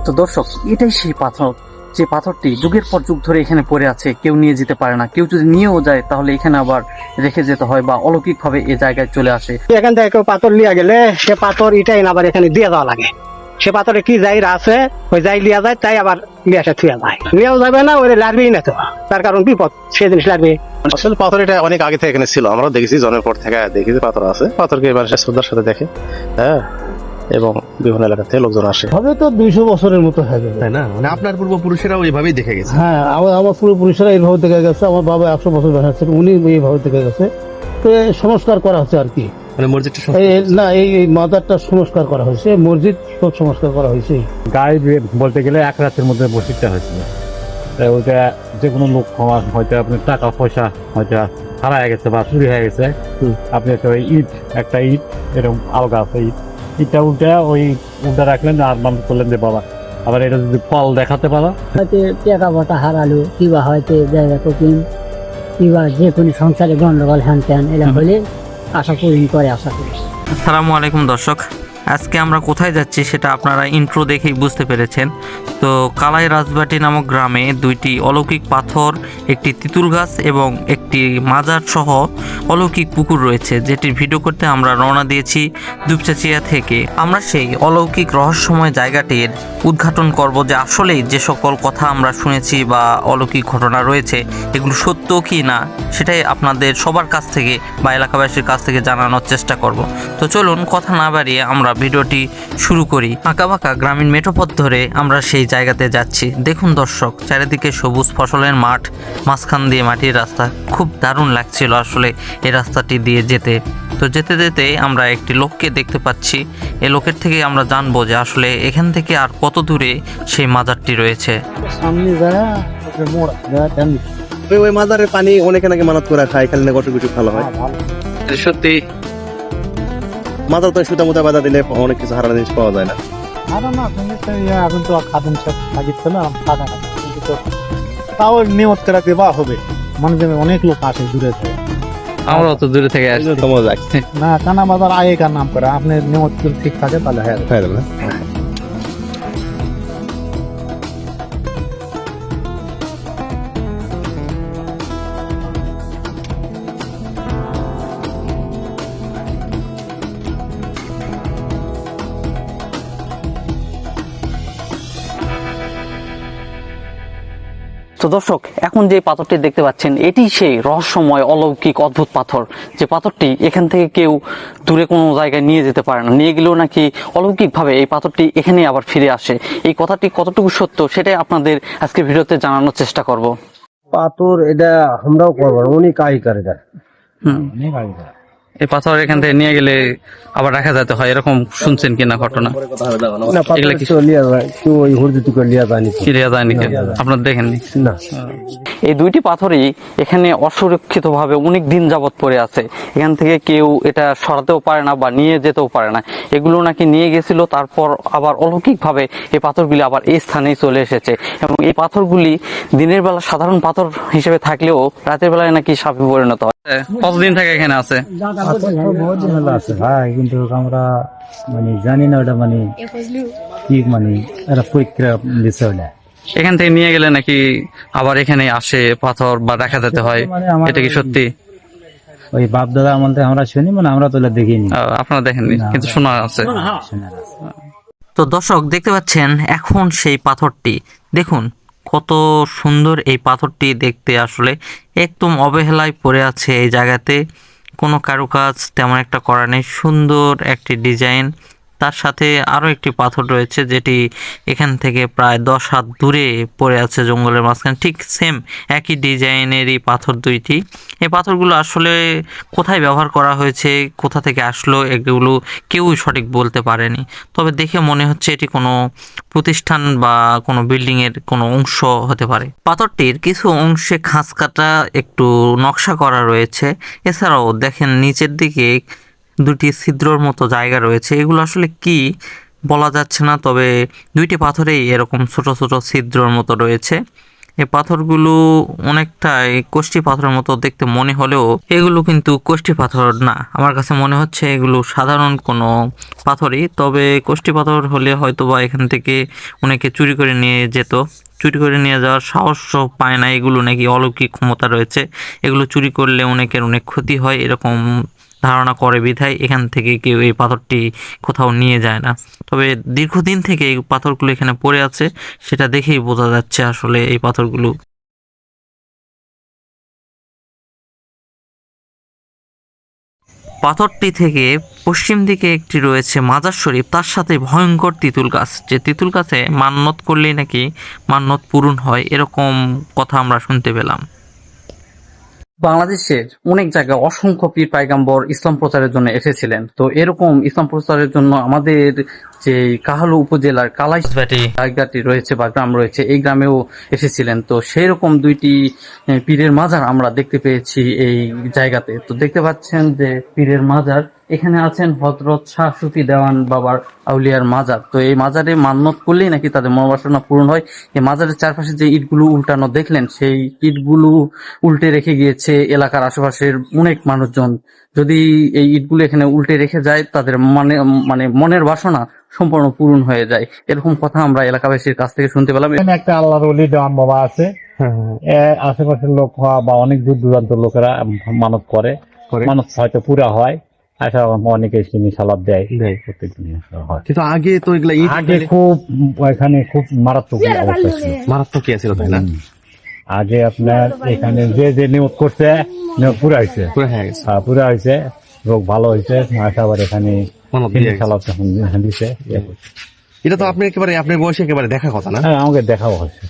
তো দর্শক, এটাই সেই পাথর, যে পাথরটি যুগের পর যুগ ধরে এখানে পড়ে আছে, কেউ নিয়ে যেতে পারে না। কেউ যদি নিয়েও যায় তাহলে এখানে আবার রেখে যেতে হয় বা অলৌকিকভাবে এই জায়গায় চলে আসে। এখান থেকে কেউ পাথর লিয়া গেলে সে পাথর এটাই না আবার এখানে দিয়ে যাওয়া লাগে। সে পাথরে কি যাইরা আছে, ওই যাই লিয়া যায় তাই আবার লিয়ে আসে থুয়া যায়। নিয়েও যাবে না, ওই লাড়বেই না তো, তার কারণ বিপদ, সে জিনিস লাগবে। আসলে পাথর এটা অনেক আগে থেকে এখানে ছিল, আমরা দেখেছি জন্মের পর থেকে দেখি যে পাথর আছে। পাথরকে মানুষের শ্রদ্ধার সাথে দেখে, হ্যাঁ, এবং বিভিন্ন এলাকা থেকে লোকজন আসে। হবে তো 200 বছরের মতো হয়ে যাবে, তাই না? মানে আপনার পূর্বপুরুষেরাও এইভাবেই দেখে গেছে। হ্যাঁ। আমার পূর্বপুরুষেরা এইভাবে দেখে গেছে, আমার বাবা 100 বছর বাঁচাচ্ছেন, উনি এইভাবে দেখে গেছে। তো এই সংস্কার করা হচ্ছে আর কি। মানে মসজিদটা না, এই মাজারটা সংস্কার করা হয়েছে, মসজিদ সব সংস্কার করা হয়েছে। গায়ে বলতে গেলে এক রাতের মধ্যে মসজিদটা হয়েছিল। তাই ওইটা যে কোনো লোক হয়তো আপনার টাকা পয়সা হয়তো হারায় গেছে বা চুরি হয়ে গেছে, আপনি একটা ইট এরকম আলগা আছে, ইটটা উল্টা রাখলেন আর মানুষ করলেন যে বাবা আবার এটা যদি ফল দেখাতে পারো, হয়তো টাকা পয়সা হারালো, কিবা হয়তো জায়গা কঠিন, কিবা যে কোনো সংসারে গন্ডগোল হ্যান ত্যান এরা হলে আশা করি করে আশা করি। আসসালামু আলাইকুম দর্শক, আজকে আমরা কোথায় যাচ্ছি সেটা আপনারা ইন্ট্রো দেখেই বুঝতে পেরেছেন। তো কালাই রাজবাটি নামক গ্রামে দুইটি অলৌকিক পাথর, একটি তিতুল গাছ এবং একটি মাজার সহ অলৌকিক পুকুর রয়েছে, যেটির ভিডিও করতে আমরা রওনা দিয়েছি দুপচাচিয়া থেকে। আমরা সেই অলৌকিক রহস্যময় জায়গাটির উদ্ঘাটন করব, যে আসলেই যে সকল কথা আমরা শুনেছি বা অলৌকিক ঘটনা রয়েছে এগুলো সত্য কি না সেটাই আপনাদের সবার কাছ থেকে বা এলাকাবাসীর কাছ থেকে জানানোর চেষ্টা করব। তো চলুন কথা না বাড়িয়ে আমরা ভিডিওটি শুরু করি। আঁকাবাঁকা গ্রামীণ মেঠোপথ ধরে আমরা সেই জায়গাতে যাচ্ছি। দেখুন দর্শক, চারিদিকে সবুজ ফসলের মাঠ, মাঝখান দিয়ে মাটির রাস্তা, খুব দারুণ লাগছিল আসলে এই রাস্তাটি দিয়ে যেতে। তো যেতে যেতে আমরা একটি লোককে দেখতে পাচ্ছি। এই লোকের থেকে আমরা জানবো যে আসলে এখান থেকে আর কত দূরে সেই মাজারটি রয়েছে। সামনে ওই মাজারের পানি অনেকে নাকি মানত করে খায়, খালি না কত কিছু ভালো হয়। সত্যি মাজার তো সুতা মুতা বাধা দিলে অনেক কিছু হারানো জিনিস পাওয়া যায় না। এখন তো খাদন সব থাকিচ্ছে না, তাও নিয়ত করে দেওয়া হবে। মানে অনেক লোক আসে দূরে থেকে, আমরা অত দূরে থেকে আসছি। না কানা বাজার আগেকার নাম করে, আপনার নিয়ত ঠিক থাকে তাহলে হ্যাঁ। তো দর্শক, এখন যে পাথরটি দেখতে পাচ্ছেন এটি সেই রহস্যময় অলৌকিক অদ্ভুত পাথর, যে পাথরটি এখান থেকে কেউ দূরে কোনো জায়গায় নিয়ে যেতে পারে না। নিয়ে গেলেও নাকি অলৌকিকভাবে এই পাথরটি এখানে আবার ফিরে আসে। এই কথাটি কতটুকু সত্য সেটাই আপনাদের আজকে ভিডিওতে জানানোর চেষ্টা করব। পাথর এটা আমরাও করবো, অনেক আগেকার এটা। এই পাথর এখান থেকে নিয়ে গেলে আবার রাখা যেতে হয়, এরকম শুনছেন কিনা ঘটনা? এগুলা কি ফিরিয়া যায়নি কেউ? আপনার দেখেননি? এই দুইটি পাথরই এখানে অসুরক্ষিতভাবে অনেক দিন যাবৎ পড়ে আছে। এখান থেকে কেউ এটা সরাতেও পারে না বা নিয়ে যেতেও পারে না। এগুলো নাকি নিয়ে গেছিল, তারপর আবার অলৌকিকভাবে এই পাথরগুলি আবার এই স্থানেই চলে এসেছে। এবং এই পাথরগুলি দিনের বেলা সাধারণ পাথর হিসেবে থাকলেও রাতের বেলায় নাকি সাপে পরিণত হয়। কতদিন থেকে এখানে আছে? ভাই, কিন্তু আমরা মানে জানি না ওটা মানে কি, মানে এটা পরীক্ষা দিচ্ছে ওটা। এখান থেকে নিয়ে গেলে নাকি আবার এখানে আসে পাথর বা দেখা যেতে হয়, এটা কি সত্যি? ওই বাপ দাদা আমাদের আমরা শুনি, মানে আমরা তো দেখিনি। আপনারা দেখেননি, কিন্তু শোনা আছে। তো দর্শক দেখতে পাচ্ছেন এখন সেই পাথরটি, দেখুন কত সুন্দর এই পাথরটি দেখতে। আসলে একদম অবহেলায় পড়ে আছে এই জায়গাতে, কোনো কারুকাজ তেমন একটা করা নেই। সুন্দর একটি ডিজাইন, তার সাথে আরও একটি পাথর রয়েছে যেটি এখান থেকে প্রায় 10 হাত দূরে পড়ে আছে জঙ্গলের মাঝখানে। ঠিক সেম একই ডিজাইনেরই পাথর দুইটি। এই পাথরগুলো আসলে কোথায় ব্যবহার করা হয়েছে, কোথা থেকে আসলো, এগুলো কেউই সঠিক বলতে পারেনি। তবে দেখে মনে হচ্ছে এটি কোনো প্রতিষ্ঠান বা কোনো বিল্ডিংয়ের কোনো অংশ হতে পারে। পাথরটির কিছু অংশে খাঁজ কাটা একটু নকশা করা রয়েছে। এছাড়াও দেখেন নিচের দিকে দুটি ছিদ্রর মতো জায়গা রয়েছে। এগুলো আসলে কি বলা যাচ্ছে না, তবে দুইটি পাথরেই এরকম ছোট ছোট ছিদ্রর মতো রয়েছে। এই পাথরগুলো অনেকটাই কোষ্ঠী পাথরের মতো দেখতে মনে হলেও এগুলো কিন্তু কোষ্ঠী পাথর না। আমার কাছে মনে হচ্ছে এগুলো সাধারণ কোনো পাথরই, তবে কোষ্ঠী পাথর হলে হয়তো বা এখান থেকে অনেকে চুরি করে নিয়ে যেত। চুরি করে নিয়ে যাওয়ার সাহসও পায় না, এগুলো নাকি অলৌকিক ক্ষমতা রয়েছে, এগুলো চুরি করলে অনেকের অনেক ক্ষতি হয় এরকম ধারণা করে বিধায় এখান থেকে কেউ এই পাথরটি কোথাও নিয়ে যায় না। তবে দীর্ঘদিন থেকে এই পাথরগুলো এখানে পড়ে আছে, সেটা দেখেই বোঝা যাচ্ছে আসলে এই পাথরগুলো। পাথরটি থেকে পশ্চিম দিকে একটি রয়েছে মাজার শরীফ, তার সাথে ভয়ঙ্কর তিতুল গাছ, যে তিতুল গাছে মান্যত করলেই নাকি মান্যত পূরণ হয় এরকম কথা আমরা শুনতে পেলাম। বাংলাদেশের অনেক জায়গায় অসংখ্য পীর পায়গাম্বর ইসলাম প্রচারের জন্য এসেছিলেন। তো এরকম ইসলাম প্রচারের জন্য আমাদের যে কাহালু উপজেলার কালাইশবাটি জায়গাটি রয়েছে বা গ্রাম রয়েছে, এই গ্রামেও এসেছিলেন। তো সেই রকম দুইটি পীরের মাজার আমরা দেখতে পেয়েছি এই জায়গাতে। তো দেখতে পাচ্ছেন যে পীরের মাজার, এখানে আছেন হযরত শাহ সুফি দেওয়ান বাবার আউলিয়ার মাজার। তো এই মাজারে মান্যত করলেই নাকি তাদের মনোবাসনা পূরণ হয়। এই মাজারের চারপাশে যে ইটগুলো উল্টানো দেখলেন, সেই ইটগুলো উল্টে রেখে গিয়েছে এলাকার আশেপাশের অনেক মানুষজন। যদি এই ইটগুলো এখানে উল্টে রেখে যায়, তাদের মানে মনের বাসনা সম্পূর্ণ পূরণ হয়ে যায়, এরকম কথা আমরা এলাকাবাসীর কাছ থেকে শুনতে পেলাম। এখানে একটা আল্লাহর ওলি দেওয়ান বাবা আছে, আশেপাশের লোক বা অনেক দূর দূরান্ত লোকেরা মানত করে, মানত হয়তো পুরা হয়। আচ্ছা, অনেকে চিনি সালাদ দেয় প্রত্যেক দিন হয়। কিন্তু আগে তো এগুলা আগে খুব এখানে খুব মারাত্মক অবস্থা ছিল, মারাত্মক কি ছিল, তাই না? আগে আপনার এখানে যে নিয়োগ করছে, নিয়োগ পুরা হয়েছে, পুরা হয়েছে, রোগ ভালো হয়েছে, আবার এখানে সালাদ দিছে। এটা তো আপনি একেবারে আপনার বয়সে একেবারে দেখা কথা না? হ্যাঁ, আমাকে দেখাও হয়েছে।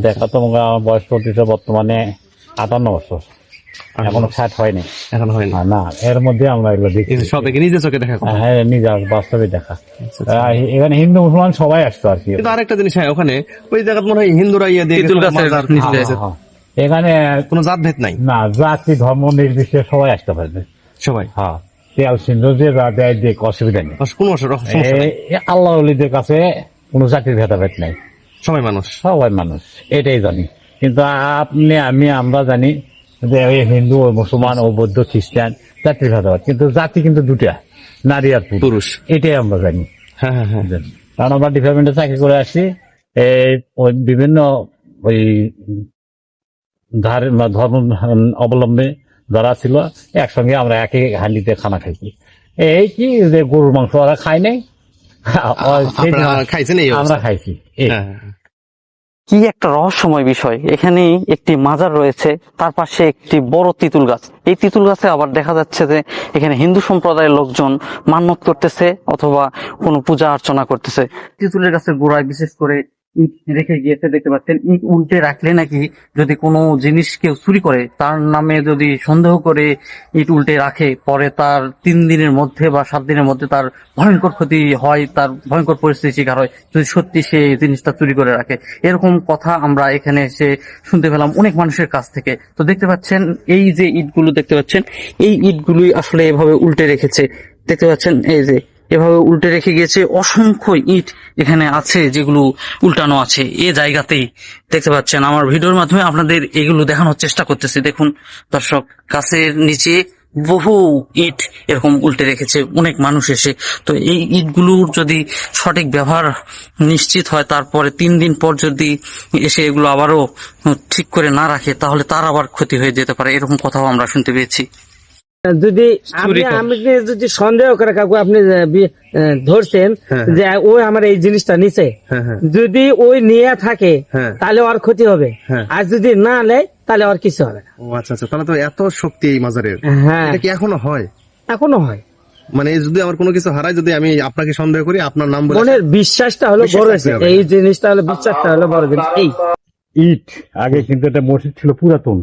দেখা তো আমার বয়স চলতেছে বর্তমানে 58 বছর, এখনো 60 হয়নি, এখন হয় না। না, এর মধ্যে আমরা এগুলো দেখি সবাইকে নিজের চোখে দেখা কথা। হ্যাঁ, নিজের বাস্তবে দেখা। এখানে হিন্দু মুসলমান সবাই আসতো আর কি। কিন্তু আরেকটা জিনিস, হ্যাঁ, ওখানে ওই জায়গা মনে হয় হিন্দুরা তিতুল গাছের নিচে। এখানে কোনো জাত ভেদ নাই, না, জাতি ধর্ম নির্বিশেষে সবাই আসতে পারবে, সবাই। হ্যাঁ, তেল সিন্ধু যে যা দেয় দেখ, অসুবিধা নেই। কোনো সমস্যা নেই। আল্লাহ ওলিদের কাছে কোনো জাতির ভেদাভেদ নাই, সবাই মানুষ, সবাই মানুষ, এটাই জানি। কিন্তু আপনি আমরা জানি যে ওই হিন্দু ও মুসলমান ও বৌদ্ধ খ্রিস্টান জাতির ভেদাভেদ, কিন্তু জাতি কিন্তু দুটা, নারী আর পুরুষ, এটাই আমরা জানি। হ্যাঁ হ্যাঁ হ্যাঁ। কারণ আমরা ডিপার্টমেন্টে চাকরি করে আসছি, ওই বিভিন্ন ওই ধর্ম অবলম্বী যারা ছিল, একসঙ্গে আমরা একই হান্ডিতে খানা খাইছি। এই কি যে গরুর মাংস ওরা খায় নাই, খাইছেন, আমরা খাইছি। কি একটা রহস্যময় বিষয়, এখানে একটি মাজার রয়েছে, তার পাশে একটি বড় তিতুল গাছ। এই তিতুল গাছে আবার দেখা যাচ্ছে যে এখানে হিন্দু সম্প্রদায়ের লোকজন মান্যত করতেছে অথবা কোনো পূজা অর্চনা করতেছে। তিতুলের গাছের গোড়ায় বিশেষ করে ইট রেখে গিয়েছে, দেখতে পাচ্ছেন। ইট উল্টে রাখলে নাকি যদি কোনো জিনিস কেউ চুরি করে, তার নামে যদি সন্দেহ করে ইট উল্টে রাখে, পরে তার 3 দিনের মধ্যে বা 7 দিনের মধ্যে তার ভয়ঙ্কর ক্ষতি হয়, তার ভয়ঙ্কর পরিস্থিতির শিকার হয় যদি সত্যি সে জিনিসটা চুরি করে রাখে। এরকম কথা আমরা এখানে এসে শুনতে পেলাম অনেক মানুষের কাছ থেকে। তো দেখতে পাচ্ছেন এই যে ইটগুলো দেখতে পাচ্ছেন, এই ইটগুলোই আসলে এভাবে উল্টে রেখেছে। দেখতে পাচ্ছেন এই যে এভাবে উল্টে রেখে গিয়েছে, অসংখ্য ইট এখানে আছে যেগুলো উল্টানো আছে এ জায়গাতেই। দেখতে পাচ্ছেন, আমার ভিডিওর মাধ্যমে আপনাদের এগুলো দেখানোর চেষ্টা করতেছি। দেখুন দর্শক, গাছের নিচে বহু ইট এরকম উল্টে রেখেছে অনেক মানুষ এসে। তো এই ইটগুলোর যদি সঠিক ব্যবহার নিশ্চিত হয়, তারপরে 3 দিন পর যদি এসে এগুলো আবারও ঠিক করে না রাখে, তাহলে তার আবার ক্ষতি হয়ে যেতে পারে, এরকম কথাও আমরা শুনতে পেয়েছি। যদি আপনি যদি সন্দেহ করে কাকু আপনি ধরছেন যে ওই আমার এই জিনিসটা নিচে, যদি ওই নিয়ে থাকে তাহলে ওর ক্ষতি হবে, আর যদি না নেয় তাহলে ওর কিছু হবে না। ও আচ্ছা আচ্ছা, তাহলে তো এত শক্তি এই মাজারের। হ্যাঁ, এটা কি এখনো হয়? এখনো হয়। মানে যদি আমার কোনো কিছু হারায়, যদি আমি আপনাকে সন্দেহ করি, আপনার নাম বলে, মনের বিশ্বাসটা হলো বড়, এই জিনিসটা হলো বিশ্বাসটা হলো বড় জিনিস। এই ইট আগে কিন্তু এটা মসজিদ ছিল পুরাতন,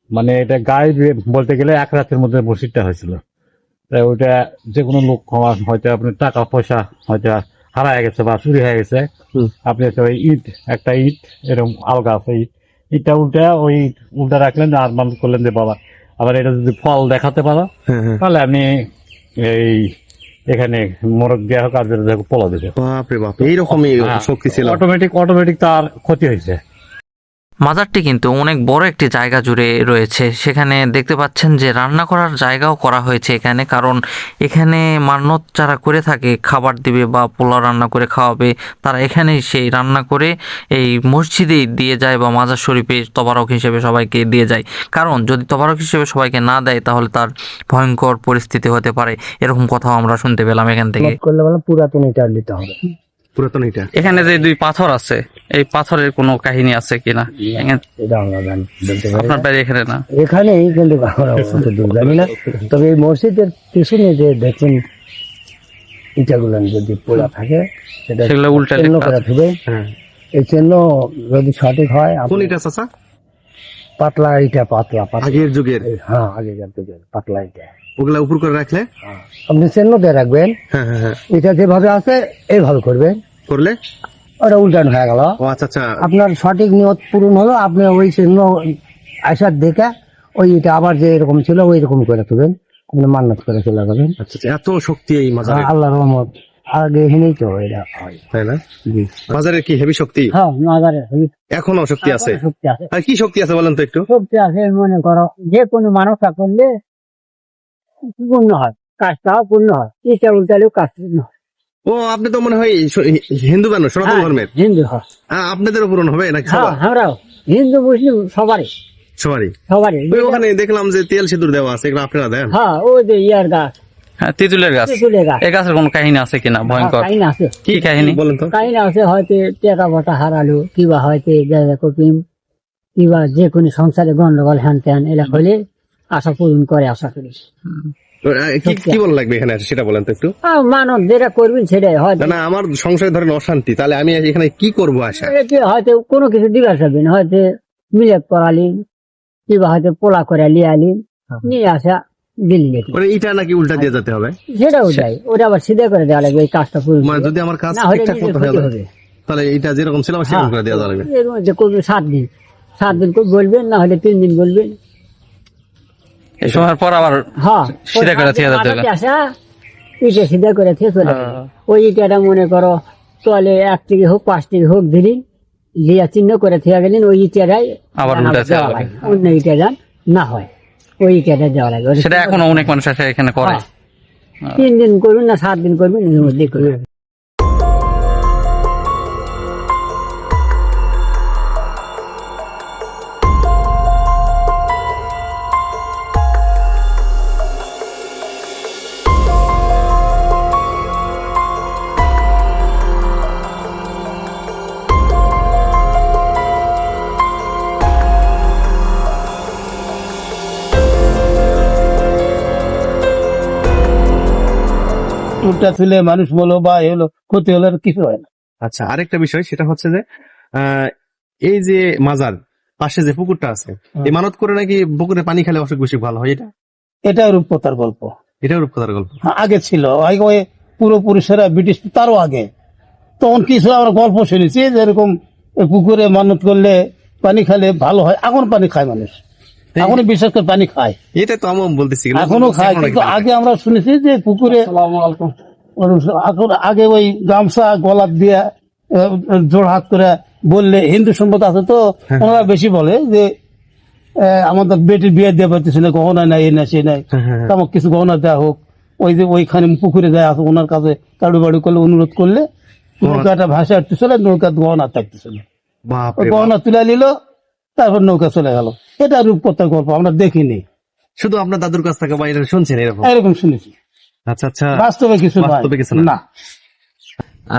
মানে এটা গায়ে বলতে গেলে 1 রাতের মধ্যে মসজিদটা হয়েছিল। তাই ওইটা যে কোনো লোক হয়তো আপনার টাকা পয়সা হয়তো হারায় গেছে বা চুরি হয়ে গেছে, আপনি ওই ইট, একটা ইট এরকম আলগা আছে, ইটটা উল্টা রাখলেন আর মানুষ করলেন যে বাবা আবার এটা যদি ফল দেখাতে পারো, তাহলে আপনি এই এখানে মোরগ দেওয়া কাজের পলা দিতে। বাপরে বাপ, এইরকমই শক্তি ছিল। অটোমেটিক তার ক্ষতি হয়েছে। মাজারটি কিন্তু অনেক বড় একটি জায়গা জুড়ে রয়েছে। সেখানে দেখতে পাচ্ছেন যে রান্না করার জায়গাও করা হয়েছে এখানে, কারণ এখানে মান্যত যারা করে থাকে খাবার দিবে বা পোলাও রান্না করে খাওয়াবে, তারা এখানেই সেই রান্না করে এই মসজিদেই দিয়ে যায় বা মাজার শরীফে তবারক হিসেবে সবাইকে দিয়ে যায়। কারণ যদি তবারক হিসেবে সবাইকে না দেয় তাহলে তার ভয়ঙ্কর পরিস্থিতি হতে পারে, এরকম কথাও আমরা শুনতে পেলাম এখান থেকে। করলে বলে পুরাতন ইটা নিতে হবে। পুরাতন এটা এখানে যে 2 পাথর আছে, এই পাথরের কোনো কাহিনী আছে কিনা? এটা আমরা বলতে পারি আপনার বাড়ি এখানে না? এখানেই, কিন্তু আমরা অত দূর জানি না। তবে এই মসজিদের পিছনে যে দেখছেন ইটাগুলো যদি পোড়া থাকে সেটা সেগুলো উল্টে চিহ্ন লেখা করে আছে। দেবে। এই চিহ্ন যদি সঠিক হয়, কোন এটা চাচা? পাতলা ইটা, পাতলা পাতলা, আগের যুগের? হ্যাঁ আগেকার যুগের পাতলা ইটা, ওগুলা উপর করে রাখলে আপনি চিহ্ন দিয়ে রাখবেন। হ্যাঁ হ্যাঁ হ্যাঁ, এটা যেভাবে আছে এইভাবে করবেন, করলে ওটা উল্টানো হয়ে গেল। ও আচ্ছা আচ্ছা। আপনার সঠিক নিয়ত পূরণ হলো, আপনি ওই চিহ্ন আসার দেখে ওই এটা আবার যে এরকম ছিল ওই রকম করে তুলবেন, আপনি মান্নাত করে চলে যাবেন। আচ্ছা আচ্ছা, এত শক্তি এই মাজারে, আল্লাহ রহমত আগে এখানেই তো এটা হয়। তাই না? মাজারের কি হেভি শক্তি? হ্যাঁ মাজারে এখনো শক্তি আছে? শক্তি আছে, আর কি শক্তি আছে বলেন তো একটু? শক্তি আছে। মনে করো যে কোনো মানুষটা করলে পূর্ণ হয়, কাজটাও পূর্ণ হয়, ইচ্ছা উল্টালেও কাজ পূর্ণ হয়। ও আপনি তো মনে হয় হিন্দু মানুষ, সনাতন হ্যাঁ, ধর্মের। হিন্দু হয়। আপনাদেরও পূরণ হবে নাকি? হ্যাঁ আমরাও হিন্দু মুসলিম সবারই সবারই। সবারই। ওই ওখানে দেখলাম যে তেল সিঁদুর দেওয়া আছে, এগুলো আপনারা দেন? হ্যাঁ ওই যে ইয়ার গাছ, হ্যাঁ, তেঁতুলের গাছ। তেঁতুলের গাছ। এই গাছের কোনো কাহিনী আছে কিনা ভয়ঙ্কর? কাহিনী আছে, কি কাহিনী? বলেন তো। কাহিনী আছে। হয়তো টাকা পয়সা হারালো, কিবা হয়তো জায়গা কপিম, কিবা যে কোনো সংসারে গন্ডগোল হ্যান ত্যান এলা হলে আশা পূরণ করে, আশা করি। কি বলা লাগবে এখানে সেটা বলেন তো একটু। মানব যেটা করবেন সেটাই হয়তো। না না, আমার সংসারে ধরেন অশান্তি, তাহলে আমি এখানে কি করবো আশা? এতে হয়তো কোনো কিছু দিবার যাবেন, হয়তো মিলেট করালি, কিবা হয়তো পোলা করে লিয়ে আলি, নিয়ে আসা দিল্লি লেখি, ওটা ইটা নাকি উল্টা দিয়ে যেতে হবে? সেটাও যায়, ওটা আবার সিধা করে দেওয়া লাগবে এই কাজটা পূরণ মানে করে। যদি আমার কাজ না হলে ঠিকঠাক নিজের মতো হয়ে ক্ষতি যায়, হবে। তাহলে এটা যেরকম ছিল আমার সেরকম করে দেওয়া যাবে? এর মধ্যে করবে 7 দিন, 7 দিন করে বলবেন, না হলে 3 দিন বলবেন। এই সময়ের পর আবার হ্যাঁ সিধা করে থিয়ে দিতে হবে। আসা ইটে সিধা করে থিয়ে চলে যাবে। ওই ইটাটা মনে করো তলে 1 থেকে হোক 5 থেকে হোক দিলেন, লিয়া চিহ্ন করে থিয়ে গেলেন, ওই ইটাটাই আবার উল্টা দেওয়া লাগে। অন্য ইটা যান না হয়, ওই ইটাটা দেওয়া লাগবে। সেটা এখনো অনেক মানুষ আছে এখানে করে। হ্যাঁ। 3 দিন করবেন না 7 দিন করবেন, এর মধ্যে করবেন। উল্টা তুলে মানুষ বলো বা এ হলো ক্ষতি হলে আর কিছু হয় না। আচ্ছা, আরেকটা বিষয় সেটা হচ্ছে যে এই যে মাজার পাশে যে পুকুরটা আছে, এই মানত করে নাকি পুকুরে পানি খেলে অসুখ বিসুখ ভালো হয়, এটা এটা রূপকথার গল্প। এটা রূপকথার গল্প? আগে ছিল, আগে ওই পূর্বপুরুষেরা ব্রিটিশ তারও আগে, তখন কিছু আমরা গল্প শুনেছি যেরকম পুকুরে মানত করলে পানি খেলে ভালো হয়। এখন পানি খায় মানুষ, এখনো বিশেষ করে পানি খায়, এটা তো আমি বলতেছি, এখনো খায়। কিন্তু আগে আমরা শুনেছি যে পুকুরে আগে ওই গামছা গলার দিয়ে জোর হাত করে বললে, হিন্দু সম্পদ আছে তো ওনারা বেশি বলে যে আমাদের বেটির বিয়ে দেওয়া পারতেছে না, গহনা নাই, এই না সে নাই, তামাক কিছু গহনা দেওয়া হোক। ওই যে ওইখানে পুকুরে যায় আছে, ওনার কাছে কারু বাড়ি করলে অনুরোধ করলে নৌকাটা ভাসা উঠতেছিল, নৌকা গহনা থাকতেছিল, গহনা তুলে নিল, তারপর নৌকা চলে গেল। এটা রূপকথার গল্প, আমরা দেখিনি, শুধু আপনার দাদুর কাছ থেকে বা এটা শুনছেন এরকম? এরকম শুনেছি। আচ্ছা আচ্ছা, বাস্তবে কিছু নয়। বাস্তবে কিছু না।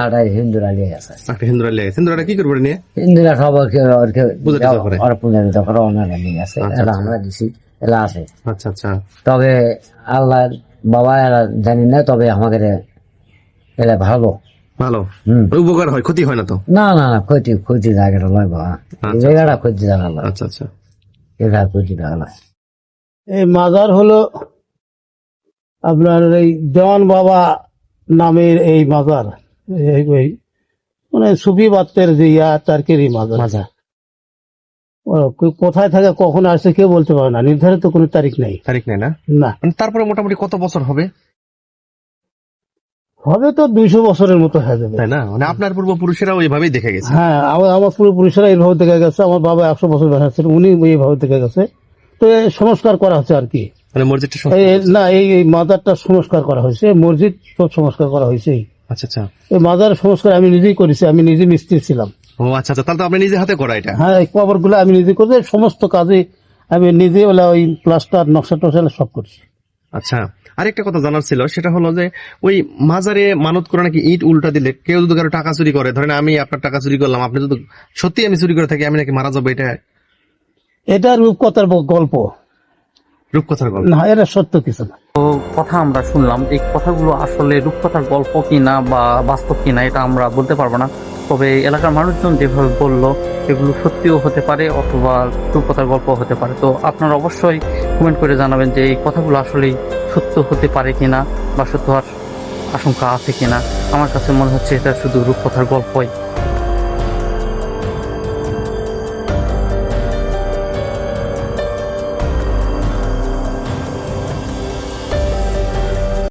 আর হিন্দুরা নিয়ে গেছে, একটা হিন্দুরা লেগে, হিন্দুরা কি করবে নিয়ে? হিন্দুরা সবাইকে পূজা টুজা করে? ওরা পূজা টুজা করে, ওনারা নিয়ে গেছে, এরা আমরা দিছি, এরা আছে। আচ্ছা আচ্ছা, তবে আল্লাহ বাবা এরা জানি না, তবে আমাদের এরা ভালো। ভালো হুম। উপকার হয়, ক্ষতি হয় না তো? না না না, ক্ষতি জায়গাটা নয় বাবা, এই জায়গাটা ক্ষতি জায়গা নয়, আচ্ছা আচ্ছা, এটা ক্ষতি জায়গা নয়। এই মাজার হলো আপনার এই দেওয়ান বাবা নামের এই মাজার, এই মানে সুফি বাত্তের যে তার্কের এই মাজার। কোথায় থাকে কখন আসছে কেউ বলতে পারে না, নির্ধারিত কোনো তারিখ নেই। তারিখ নেই না? না, মানে তারপরে মোটামুটি কত বছর হবে? হবে তো 200 বছরের মতো হয়ে যাবে। তাই না? মানে আপনার পূর্বপুরুষেরা ওইভাবেই দেখে গেছে। হ্যাঁ, আমার পূর্বপুরুষেরা এইভাবে দেখে গেছে, আমার বাবা 100 বছর বয়স ছিল, উনি এইভাবে দেখে গেছে। তো এই সংস্কার করা হচ্ছে আর কি। মানে মসজিদটা না, এই মাজারটা সংস্কার করা হয়েছে, মসজিদ সব সংস্কার করা হয়েছে। আচ্ছা আচ্ছা। এই মাজার সংস্কার আমি নিজেই করেছি, আমি নিজে মিস্ত্রি ছিলাম। ও আচ্ছা আচ্ছা, তাহলে তো আপনি নিজে হাতে করা এটা। হ্যাঁ, এই কবর গুলো আমি নিজে করেছি, সমস্ত কাজে আমি নিজে ওই প্লাস্টার নকশা টকশা সব করছি। আচ্ছা, আরেকটা কথা জানার ছিল, সেটা হলো যে ওই মাজারে মানত করে নাকি ইট উল্টা দিলে কেউ যদি কারো টাকা চুরি করে, ধরেন আমি আপনার টাকা চুরি করলাম, আপনি যদি সত্যি আমি চুরি করে থাকি, আমি নাকি মারা যাবো, এটা রূপকথার গল্প, রূপকথার গল্প না, এটা সত্য কিছু না। তো কথা আমরা শুনলাম, এই কথাগুলো আসলে রূপকথার গল্প কিনা বা বাস্তব কিনা এটা আমরা বলতে পারবো না। তবে এলাকার মানুষজন যেভাবে বললো এগুলো সত্যিও হতে পারে অথবা রূপকথার গল্প হতে পারে। তো আপনারা অবশ্যই কমেন্ট করে জানাবেন যে এই কথাগুলো আসলেই সত্য হতে পারে কিনা বা সত্য হওয়ার আশঙ্কা আছে কিনা। আমার কাছে মনে হচ্ছে এটা শুধু রূপকথার গল্পই।